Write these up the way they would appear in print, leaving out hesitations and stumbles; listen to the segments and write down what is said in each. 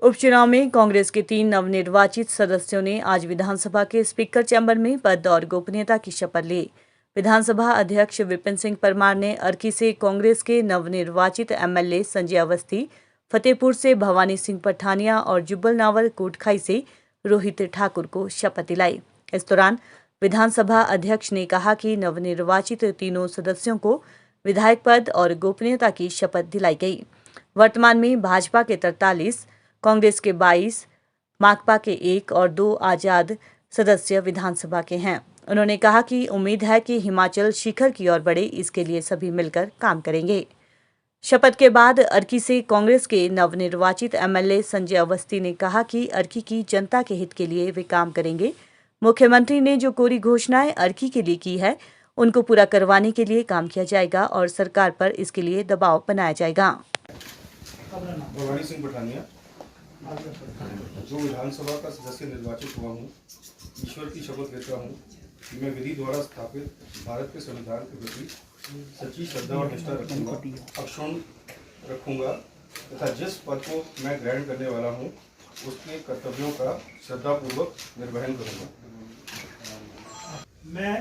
उपचुनाव में कांग्रेस के 3 नवनिर्वाचित सदस्यों ने आज विधानसभा के स्पीकर चैम्बर में पद और गोपनीयता की शपथ ली। विधानसभा अध्यक्ष विपिन सिंह परमार ने अर्की से कांग्रेस के नवनिर्वाचित एमएलए संजय अवस्थी, फतेहपुर से भवानी सिंह पठानिया और जुब्बल नावल कोटखाई से रोहित ठाकुर को शपथ दिलाई। इस दौरान विधानसभा अध्यक्ष ने कहा कि नवनिर्वाचित तीनों सदस्यों को विधायक पद और गोपनीयता की शपथ दिलाई गई। वर्तमान में भाजपा के 43, कांग्रेस के 22, माकपा के 1 और 2 आजाद सदस्य विधानसभा के हैं। उन्होंने कहा कि उम्मीद है कि हिमाचल शिखर की ओर बढ़े, इसके लिए सभी मिलकर काम करेंगे। शपथ के बाद अर्की से कांग्रेस के नवनिर्वाचित एमएलए संजय अवस्थी ने कहा कि अर्की की जनता के हित के लिए वे काम करेंगे। मुख्यमंत्री ने जो कोरी घोषणाएं अर्की के लिए की है, उनको पूरा करवाने के लिए काम किया जाएगा और सरकार पर इसके लिए दबाव बनाया जाएगा। भवानी सिंह पठानिया, जो विधानसभा का सदस्य निर्वाचित हुआ हूँ, ईश्वर की शपथ लेता हूँ कि मैं विधि द्वारा स्थापित भारत के संविधान के प्रति सच्ची श्रद्धा और निष्ठा रखूंगा, अक्षुण्ण रखूंगा तथा जिस पद को मैं ग्रहण करने वाला हूँ उसके कर्तव्यों का श्रद्धापूर्वक निर्वहन करूंगा। मैं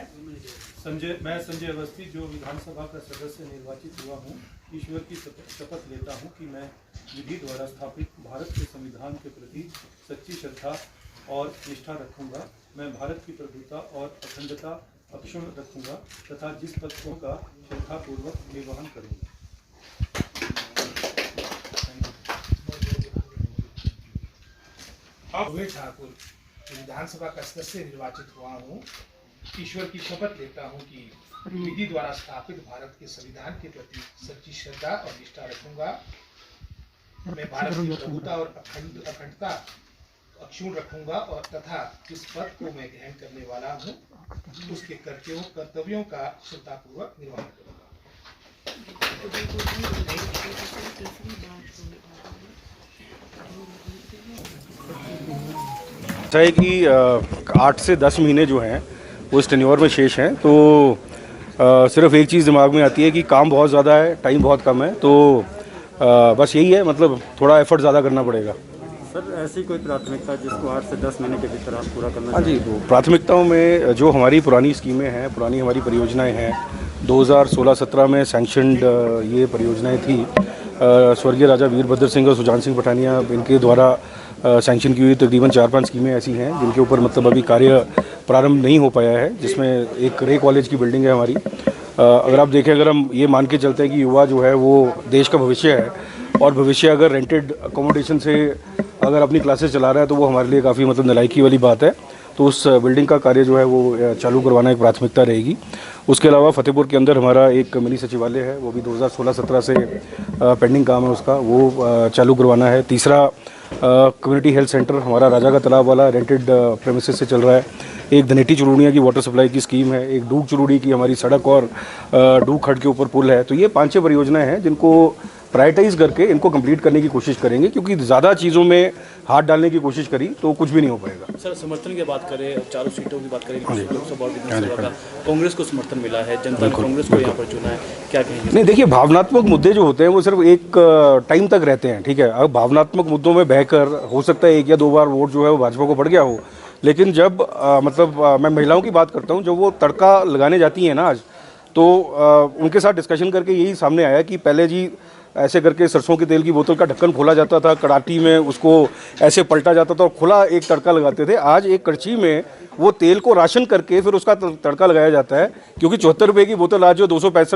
संजय अवस्थी, जो विधानसभा का सदस्य निर्वाचित हुआ हूँ, ईश्वर की शपथ लेता हूँ कि मैं विधि द्वारा स्थापित भारत के संविधान के प्रति सच्ची श्रद्धा और निष्ठा रखूंगा। मैं भारत की प्रभुता और अखंडता अक्षुण्ण रखूंगा तथा जिस पदों का श्रद्धापूर्वक निर्वहन करूंगा। रोहित ठाकुर, विधानसभा का सदस्य निर्वाचित हुआ हूँ, ईश्वर की शपथ लेता हूँ कि विधि द्वारा स्थापित भारत के संविधान के प्रति सच्ची श्रद्धा और निष्ठा रखूंगा। मैं भारत की प्रभुता और अखंडता अक्षुण्ण रखूंगा और तथा जिस पद को मैं ग्रहण करने वाला हूँ उसके कर्तव्यों का श्रद्धापूर्वक निर्वहन करूंगा। ऐसा है कि 8 से 10 महीने जो हैं वो इस टेन्योर में शेष हैं, तो सिर्फ एक चीज़ दिमाग में आती है कि काम बहुत ज़्यादा है, टाइम बहुत कम है, तो बस यही है, मतलब थोड़ा एफर्ट ज़्यादा करना पड़ेगा। सर, ऐसी कोई प्राथमिकता जिसको 8 से 10 महीने के भीतर आप पूरा करना? हाँ जी, तो प्राथमिकताओं में जो हमारी पुरानी स्कीमें हैं, पुरानी हमारी परियोजनाएं हैं, 2016-17 में सैंक्शनड ये परियोजनाएं थी। स्वर्गीय राजा वीरभद्र सिंह और सुजान सिंह पठानिया, इनके द्वारा सैंक्शन की हुई तकरीबन 4-5 स्कीमें ऐसी हैं जिनके ऊपर मतलब अभी कार्य प्रारंभ नहीं हो पाया है, जिसमें एक रे कॉलेज की बिल्डिंग है हमारी। अगर आप देखें, अगर हम ये मान के चलते हैं कि युवा जो है वो देश का भविष्य है और भविष्य अगर रेंटेड अकोमोडेशन से अगर अपनी क्लासेस चला रहा है तो वो हमारे लिए काफ़ी मतलब नालायकी वाली बात है। तो उस बिल्डिंग का कार्य जो है वो चालू करवाना एक प्राथमिकता रहेगी। उसके अलावा फतेहपुर के अंदर हमारा एक मिनी सचिवालय है, वो भी 2016-17 से पेंडिंग काम है उसका, वो चालू करवाना है। तीसरा कम्युनिटी हेल्थ सेंटर हमारा राजा का तालाब वाला रेंटेड प्रेमिसेस से चल रहा है। एक धनेटी चुरूड़िया की वाटर सप्लाई की स्कीम है, एक डूग चुरूड़ी की हमारी सड़क और डूग खड्ड के ऊपर पुल है। तो ये 5-6 परियोजनाएं हैं जिनको प्रायोरिटाइज करके इनको कंप्लीट करने की कोशिश करेंगे, क्योंकि ज़्यादा चीज़ों में हाथ डालने की कोशिश करी तो कुछ भी नहीं हो पाएगा। सर, समर्थन की बात करें, चारों सीटों की बात करें, लोकसभा और विधानसभा का कांग्रेस को समर्थन मिला है, जनता ने कांग्रेस को यहाँ पर चुना है, क्या कहेंगे? नहीं, देखिए, भावनात्मक मुद्दे जो होते हैं वो सिर्फ एक टाइम तक रहते हैं, ठीक है। अब भावनात्मक मुद्दों में बहकर हो सकता है 1 या 2 बार वोट जो है वो भाजपा को पड़ गया हो, लेकिन जब मैं महिलाओं की बात करता हूँ, जब वो तड़का लगाने जाती हैं ना आज, तो उनके साथ डिस्कशन करके यही सामने आया कि पहले जी ऐसे करके सरसों के तेल की बोतल का ढक्कन खोला जाता था, कड़ाटी में उसको ऐसे पलटा जाता था और खुला एक तड़का लगाते थे। आज एक कड़छी में वो तेल को राशन करके फिर उसका तड़का लगाया जाता है, क्योंकि 74 रुपये की बोतल आज जो 240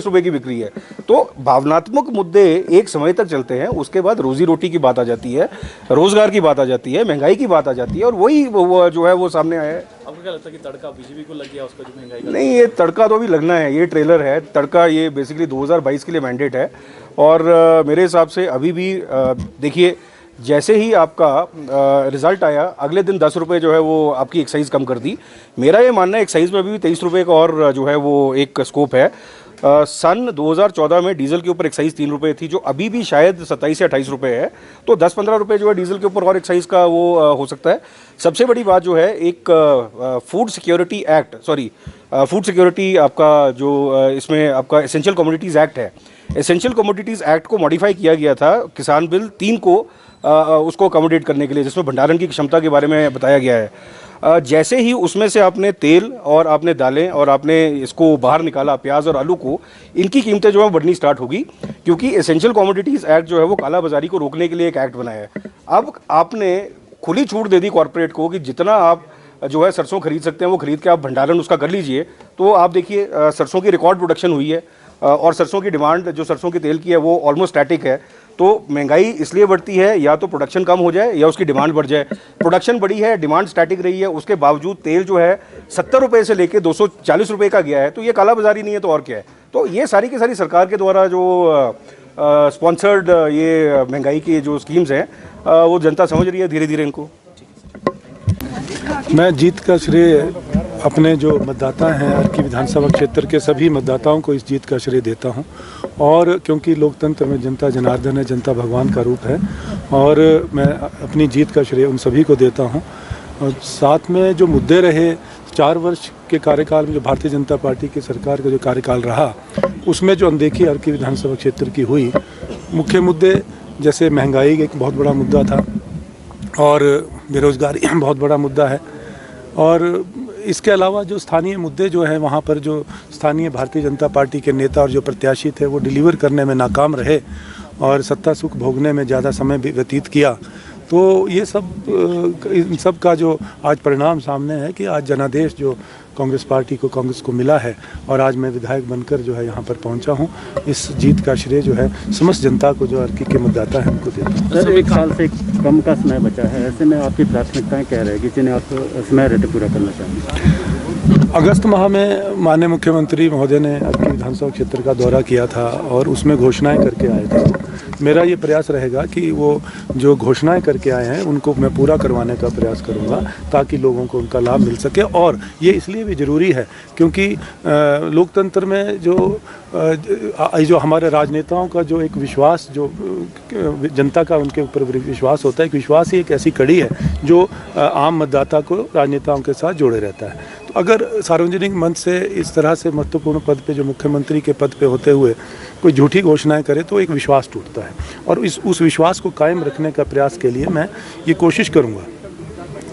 रुपये की बिक रही है। तो भावनात्मक मुद्दे एक समय तक चलते हैं, उसके बाद रोजी रोटी की बात आ जाती है, रोजगार की बात आ जाती है, महंगाई की बात आ जाती है, और वही वो जो है वो सामने आया है। आपको क्या लगता है कि तड़का बीजेपी को लग गया उसका, जो महंगाई का? नहीं, ये तड़का तो अभी लगना है, ये ट्रेलर है। तड़का ये बेसिकली 2022 के लिए मैंडेट है, और मेरे हिसाब से अभी भी देखिए, जैसे ही आपका रिजल्ट आया अगले दिन 10 रुपये जो है वो आपकी एक्साइज कम कर दी। मेरा ये मानना है एक्साइज में अभी भी 23 रुपये का और जो है वो एक स्कोप है। सन 2014 में डीजल के ऊपर एक्साइज 3 रुपये थी, जो अभी भी शायद 27 या 28 रुपये है। तो 10-15 रुपये जो है डीजल के ऊपर और एक्साइज का वो हो सकता है। सबसे बड़ी बात जो है, एक food security act, food security आपका जो इसमें आपका एसेंशियल कमोडिटीज़ एक्ट है, एसेंशियल कमोडिटीज़ एक्ट को मॉडिफाई किया गया था किसान बिल 3 को उसको अकोमोडेट करने के लिए, जिसमें भंडारण की क्षमता के बारे में बताया गया है। जैसे ही उसमें से आपने तेल और आपने दालें और आपने इसको बाहर निकाला, प्याज और आलू को, इनकी कीमतें जो है बढ़नी स्टार्ट होगी, क्योंकि एसेंशियल कमोडिटीज़ एक्ट जो है वो काला बाजारी को रोकने के लिए एक एक्ट बनाया है। अब आपने खुली छूट दे दी कॉरपोरेट को कि जितना आप जो है सरसों खरीद सकते हैं वो खरीद के आप भंडारण उसका कर लीजिए। तो आप देखिए सरसों की रिकॉर्ड प्रोडक्शन हुई है और सरसों की डिमांड जो सरसों के तेल की है वो ऑलमोस्ट स्टैटिक है। तो महंगाई इसलिए बढ़ती है या तो प्रोडक्शन कम हो जाए या उसकी डिमांड बढ़ जाए। प्रोडक्शन बढ़ी है, डिमांड स्टैटिक रही है, उसके बावजूद तेल जो है 70 रुपये से लेके 240 रुपये का गया है। तो ये काला बाजारी नहीं है तो और क्या है। तो ये सारी की सारी सरकार के द्वारा जो स्पॉन्सर्ड ये महंगाई की जो स्कीम्स हैं वो जनता समझ रही है धीरे धीरे इनको। मैं जीत का श्रेय अपने जो मतदाता हैं अर्की विधानसभा क्षेत्र के सभी मतदाताओं को इस जीत का श्रेय देता हूं। और क्योंकि लोकतंत्र में जनता जनार्दन है, जनता भगवान का रूप है, और मैं अपनी जीत का श्रेय उन सभी को देता हूं। और साथ में जो मुद्दे रहे 4 वर्ष के कार्यकाल में, जो भारतीय जनता पार्टी की सरकार का जो कार्यकाल रहा, उसमें जो अनदेखी अर्की विधानसभा क्षेत्र की हुई, मुख्य मुद्दे जैसे महंगाई एक बहुत बड़ा मुद्दा था और बेरोज़गारी बहुत बड़ा मुद्दा है, और इसके अलावा जो स्थानीय मुद्दे जो हैं वहाँ पर जो स्थानीय भारतीय जनता पार्टी के नेता और जो प्रत्याशी थे वो डिलीवर करने में नाकाम रहे और सत्ता सुख भोगने में ज़्यादा समय व्यतीत किया। तो ये सब इन सब का जो आज परिणाम सामने है कि आज जनादेश जो कांग्रेस पार्टी को, कांग्रेस को मिला है, और आज मैं विधायक बनकर जो है यहाँ पर पहुँचा हूँ। इस जीत का श्रेय जो है समस्त जनता को, जो अर्की के मतदाता हैं, उनको देता हूँ। सर, 1 साल से कम का समय बचा है, ऐसे में आपकी प्राथमिकताएं क्या रहेगी जिन्हें आप समय रहते पूरा करना चाहेंगे? अगस्त माह में माननीय मुख्यमंत्री महोदय ने अर्की विधानसभा क्षेत्र का दौरा किया था और उसमें घोषणाएं करके आए थे। मेरा ये प्रयास रहेगा कि वो जो घोषणाएं करके आए हैं उनको मैं पूरा करवाने का प्रयास करूंगा, ताकि लोगों को उनका लाभ मिल सके। और ये इसलिए भी ज़रूरी है क्योंकि लोकतंत्र में जो हमारे राजनेताओं का जो एक विश्वास, जो जनता का उनके ऊपर विश्वास होता है, कि विश्वास ही एक ऐसी कड़ी है जो आम मतदाता को राजनेताओं के साथ जोड़े रहता है। तो अगर सार्वजनिक मंच से इस तरह से महत्वपूर्ण पद पे, जो मुख्यमंत्री के पद पे होते हुए कोई झूठी घोषणाएं करे, तो एक विश्वास टूटता है। और उस विश्वास को कायम रखने का प्रयास के लिए मैं ये कोशिश करूँगा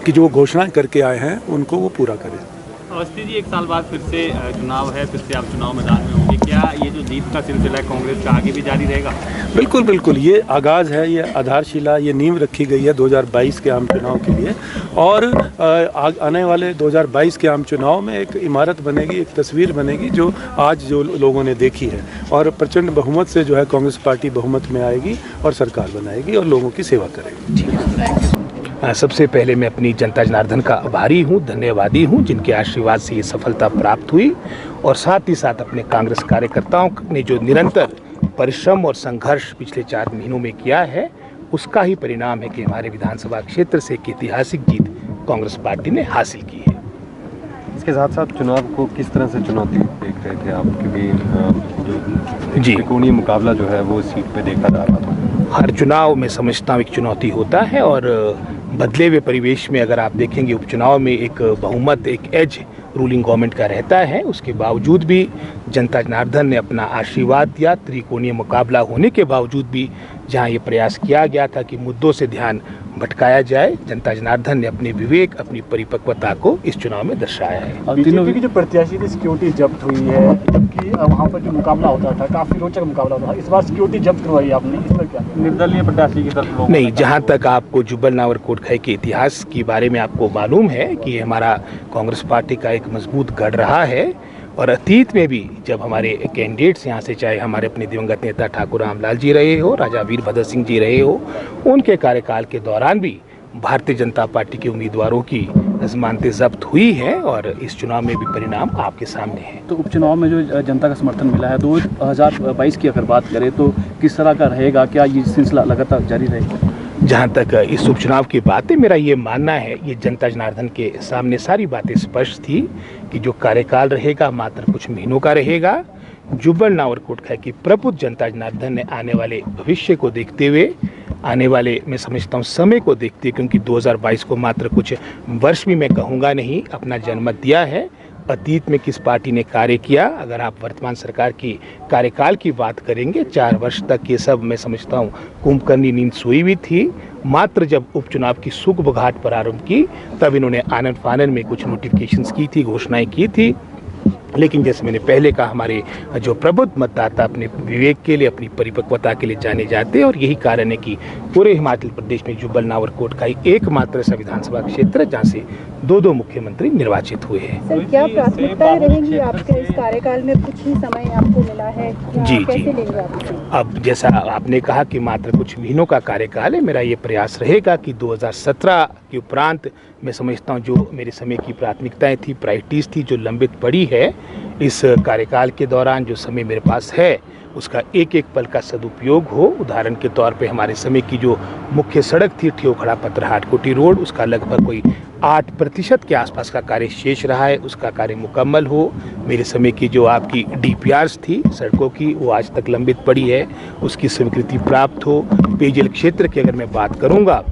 कि जो घोषणाएं करके आए हैं उनको वो पूरा करें। अवस्थी जी, 1 साल बाद फिर से चुनाव है, फिर से आप चुनाव मैदान में होंगे, क्या ये जो जीत का सिलसिला है कांग्रेस का आगे भी जारी रहेगा? बिल्कुल बिल्कुल, ये आगाज़ है, ये आधारशिला, ये नींव रखी गई है 2022 के आम चुनाव के लिए। और आने वाले 2022 के आम चुनाव में एक इमारत बनेगी, एक तस्वीर बनेगी जो आज जो लोगों ने देखी है, और प्रचंड बहुमत से जो है कांग्रेस पार्टी बहुमत में आएगी और सरकार बनाएगी और लोगों की सेवा करेगी। सबसे पहले मैं अपनी जनता जनार्दन का आभारी हूँ, धन्यवादी हूँ, जिनके आशीर्वाद से ये सफलता प्राप्त हुई। और साथ ही साथ अपने कांग्रेस कार्यकर्ताओं ने जो निरंतर परिश्रम और संघर्ष पिछले 4 महीनों में किया है, उसका ही परिणाम है कि हमारे विधानसभा क्षेत्र से एक ऐतिहासिक जीत कांग्रेस पार्टी ने हासिल की है। इसके साथ साथ चुनाव को किस तरह से चुनौती देख रहे थे आप, क्योंकि जो त्रिकोणीय मुकाबला जो है वो सीट पे देखा जा रहा था? हर चुनाव में समझता हूँ एक चुनौती होता है, और बदले हुए परिवेश में अगर आप देखेंगे उपचुनाव में एक बहुमत, एक एज रूलिंग गवर्नमेंट का रहता है। उसके बावजूद भी जनता जनार्दन ने अपना आशीर्वाद दिया। त्रिकोणीय मुकाबला होने के बावजूद भी जहां ये प्रयास किया गया था कि मुद्दों से ध्यान भटकाया जाए, जनता जनार्दन ने अपने विवेक, अपनी परिपक्वता को इस चुनाव में दर्शाया है। और बीजेपी की जो प्रत्याशी थी सिक्योरिटी जब्त हुई है, जबकि वहाँ पर जो मुकाबला होता था काफ़ी रोचक मुकाबला होता था, इस बार सिक्योरिटी जब्त करवाई आपने, इसमें क्या निर्दलीय प्रत्याशी की तरफ लोग? नहीं, जहाँ तक आपको जुब्बल नावर कोटखाई के इतिहास के बारे में आपको मालूम है कि हमारा कांग्रेस पार्टी का एक मजबूत गढ़ रहा है, और अतीत में भी जब हमारे कैंडिडेट्स यहाँ से, चाहे हमारे अपने दिवंगत नेता ठाकुर रामलाल जी रहे हो, राजा वीरभद्र सिंह जी रहे हो, उनके कार्यकाल के दौरान भी भारतीय जनता पार्टी के उम्मीदवारों की जमानतें जब्त हुई है, और इस चुनाव में भी परिणाम आपके सामने है। तो उपचुनाव में जो जनता का समर्थन मिला है 2022 की अगर बात करें तो किस तरह का रहेगा, क्या ये सिलसिला लगातार जारी रहेगा? जहाँ तक इस उपचुनाव की बात है, मेरा ये मानना है, ये जनता जनार्दन के सामने सारी बातें स्पष्ट थी कि जो कार्यकाल रहेगा मात्र कुछ महीनों का रहेगा। जुब्बल नावर कोटखाई की प्रबुद्ध जनता जनार्दन ने आने वाले भविष्य को देखते हुए, आने वाले मैं समझता हूँ समय को देखते, क्योंकि 2022 को मात्र कुछ वर्ष भी मैं कहूँगा नहीं, अपना जनमत दिया है। अतीत में किस पार्टी ने कार्य किया। अगर आप वर्तमान सरकार की कार्यकाल की बात करेंगे, 4 वर्ष तक ये सब मैं समझता हूँ कुंभकर्णी नींद सोई हुई थी। मात्र जब उपचुनाव की सुख बघाट प्रारंभ की तब इन्होंने आनन फानन में कुछ नोटिफिकेशंस की थी, घोषणाएं की थी। लेकिन जैसे मैंने पहले कहा, हमारे जो प्रबुद्ध मतदाता अपने विवेक के लिए, अपनी परिपक्वता के लिए जाने जाते हैं और यही कारण है कि पूरे हिमाचल प्रदेश में जुब्बल नावर कोटखाई एकमात्र ऐसा विधानसभा क्षेत्र है जहाँ से 2 मुख्यमंत्री निर्वाचित हुए हैं। सर, क्या प्राथमिकताएं रहेंगी आपके इस कार्यकाल में? कुछ ही समय आपको मिला है, जी कैसे लेंगे आप इसे? अब जैसा आपने कहा कि मात्र कुछ महीनों का कार्यकाल है, मेरा ये प्रयास रहेगा कि 2017 के उपरांत मैं समझता हूँ जो मेरे समय की प्राथमिकताएं थी, प्रायोरिटीज़ थी, जो लंबित पड़ी है, इस कार्यकाल के दौरान जो समय मेरे पास है उसका एक एक पल का सदुपयोग हो। उदाहरण के तौर पे हमारे समय की जो मुख्य सड़क थी ठियोखड़ा पत्रहाट कोटी रोड, उसका लगभग कोई 8% के आसपास का कार्य शेष रहा है, उसका कार्य मुकम्मल हो। मेरे समय की जो आपकी DPRs थी सड़कों की, वो आज तक लंबित पड़ी है, उसकी स्वीकृति प्राप्त हो। पेयजल क्षेत्र की अगर मैं बात करूँगा,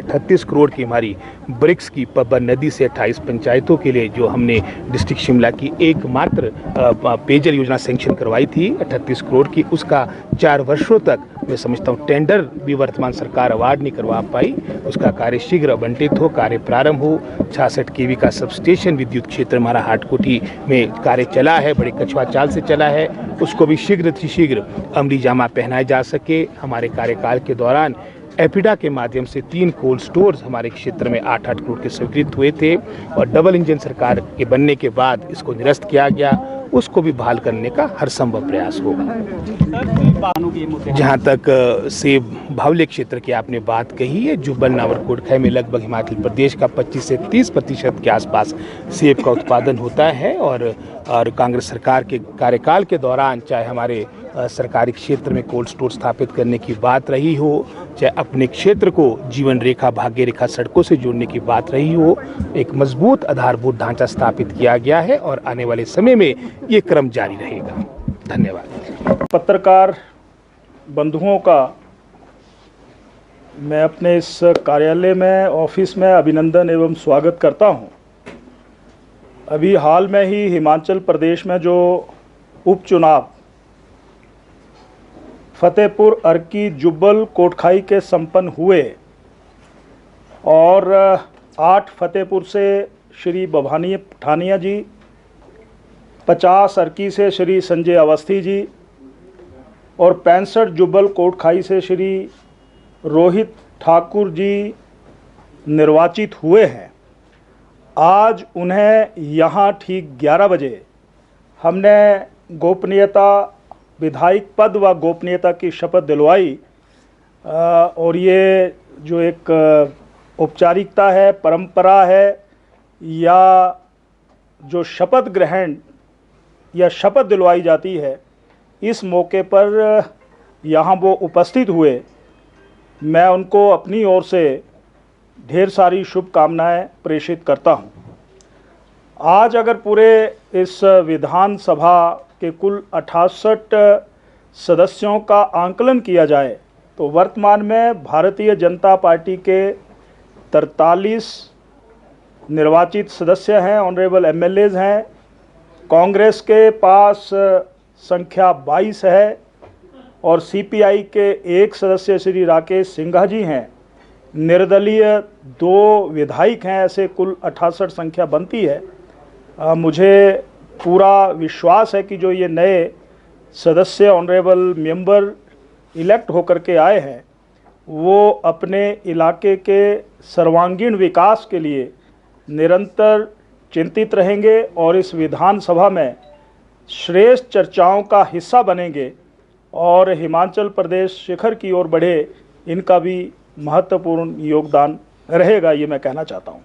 38 करोड़ की हमारी ब्रिक्स की पब्बर नदी से 28 पंचायतों के लिए जो हमने डिस्ट्रिक्ट शिमला की एकमात्र पेयजल योजना सैंक्शन करवाई थी 38 करोड़ की, उसका 4 वर्षों तक मैं समझता हूँ टेंडर भी वर्तमान सरकार अवार्ड नहीं करवा पाई। उसका कार्य शीघ्र आवंटित हो, कार्य प्रारंभ हो। 66 kV का सबस्टेशन विद्युत क्षेत्र हमारा हाटकोटी में कार्य चला है, बड़े कछुआ चाल से चला है, उसको भी शीघ्र अमली जामा पहनाया जा सके। हमारे कार्यकाल के दौरान एपिडा के माध्यम से 3 कोल्ड स्टोर्स हमारे क्षेत्र में 8-8 करोड़ के स्वीकृत हुए थे और डबल इंजन सरकार के बनने के बाद इसको निरस्त किया गया, उसको भी बहाल करने का हर संभव प्रयास होगा। जहाँ तक सेब बाहुल्य क्षेत्र की आपने बात कही है, जुब्बल नावर कोटखाई में लगभग हिमाचल प्रदेश का 25 से 30% के आसपास सेब का उत्पादन होता है और कांग्रेस सरकार के कार्यकाल के दौरान चाहे हमारे सरकारी क्षेत्र में कोल्ड स्टोर स्थापित करने की बात रही हो, चाहे अपने क्षेत्र को जीवन रेखा, भाग्य रेखा सड़कों से जोड़ने की बात रही हो, एक मजबूत आधारभूत ढांचा स्थापित किया गया है और आने वाले समय में ये क्रम जारी रहेगा। धन्यवाद। पत्रकार बंधुओं का मैं अपने इस कार्यालय में, ऑफिस में अभिनंदन एवं स्वागत करता हूं। अभी हाल में ही हिमाचल प्रदेश में जो उपचुनाव फतेहपुर, अर्की, जुब्बल, कोटखाई के संपन्न हुए और 8 फतेहपुर से श्री भवानी पठानिया जी, 50 अर्की से श्री संजय अवस्थी जी और 65 जुब्बल कोटखाई से श्री रोहित ठाकुर जी निर्वाचित हुए हैं। आज उन्हें यहाँ ठीक 11 बजे हमने गोपनीयता, विधायक पद व गोपनीयता की शपथ दिलवाई और ये जो एक औपचारिकता है, परंपरा है या जो शपथ ग्रहण या शपथ दिलवाई जाती है, इस मौके पर यहाँ वो उपस्थित हुए। मैं उनको अपनी ओर से ढेर सारी शुभकामनाएं प्रेषित करता हूँ। आज अगर पूरे इस विधानसभा के कुल 68 सदस्यों का आंकलन किया जाए तो वर्तमान में भारतीय जनता पार्टी के 43 निर्वाचित सदस्य हैं, ऑनरेबल MLAs हैं। कांग्रेस के पास संख्या 22 है और CPI के एक सदस्य श्री राकेश सिंघा जी हैं। निर्दलीय 2 विधायक हैं, ऐसे कुल 68 संख्या बनती है। मुझे पूरा विश्वास है कि जो ये नए सदस्य, ऑनरेबल मेंबर इलेक्ट होकर के आए हैं, वो अपने इलाके के सर्वांगीण विकास के लिए निरंतर चिंतित रहेंगे और इस विधानसभा में श्रेष्ठ चर्चाओं का हिस्सा बनेंगे और हिमाचल प्रदेश शिखर की ओर बढ़े, इनका भी महत्वपूर्ण योगदान रहेगा, ये मैं कहना चाहता हूँ।